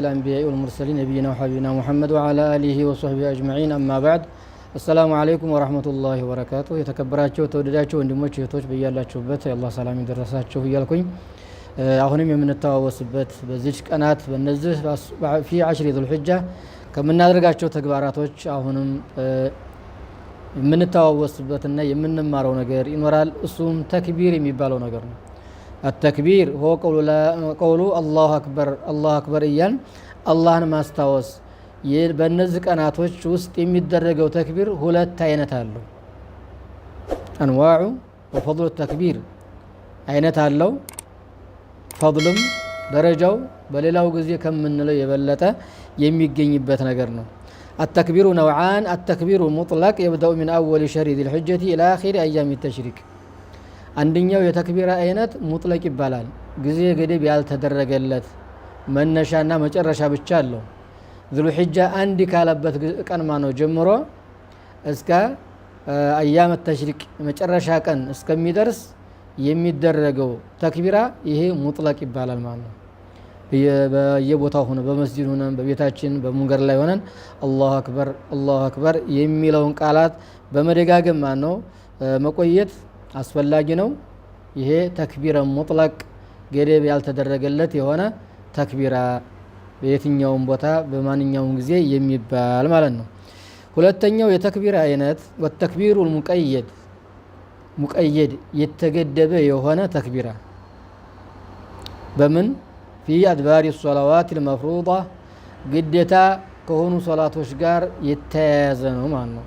الأنبياء والمرسلين نبينا وحبيبنا محمد وعلى آله وصحبه أجمعين أما بعد السلام عليكم ورحمة الله وبركاته የተከበራችሁ ተወደዳችሁ ወንድሞች እህቶች በያላችሁበት የአላህ ሰላም ይደረሳችሁ እያልኩኝ አሁንም የምንተዋወስበት በዚህ ቀናት በእነዚህ في 10 ذو الحجة ከምናደርጋቸው ተግባራቶች አሁንም የምንተዋወስበትና የምንማረው ነገር ይኖራል እሱም ተክቢር የሚባለው ነገር ነው التكبير هو قول الله أكبر إيان الله ما استوس በእነዚህ ቀናቶች ውስጥ የሚደረገው ተክቢር ሁለት አይነት አለው አንዋዑ ወፈضل التكبير አይነት አለው ፈضልም ደረጃው በሌላው ጊዜ ከምንለው የበለጠ የሚገኝበት ነገር ነው التكبير نوعان التكبير المطلق يبدأ من أول شهر ذي الحجة إلى آخر أيام التشريق አንደኛው የተክቢራ አይነት ሙጥለቅ ይባላል ጊዜ ገደብ ያልተደረገለት መነሻና መጨረሻ ብቻ አለው ذو الحجة አንድ ካለበት ቀን ማነው ጀምሮ እስከ አያም ተሽሪቅ መጨረሻ ቀን እስከሚደርስ የሚደረገው ተክቢራ ይሄ ሙጥለቅ ይባላል ማለት ነው በየቦታው ሆነ በመስጂድ ሆነ በቤታችን በመንገድ ላይ ሆነን አላሁ አክበር የሚለውን ቃላት በመደጋገም ማነው መቆየት አስፈላጊ ነው ይሄ ተክቢራ ሙጥለቅ ገደብ ያልተደረገለት የሆነ ተክቢራ በየትኛውም ቦታ በማንኛውም ጊዜ የሚባል ማለት ነው ሁለተኛው የተክቢራ አይነት ወተክቢሩ ሙቀየድ የተገደበ የሆነ ተክቢራ በምን في أدبار الصلوات المفروضة ግዴታ ከሆኑ ሶላቶች ጋር የተያያዘ ነው ማለት ነው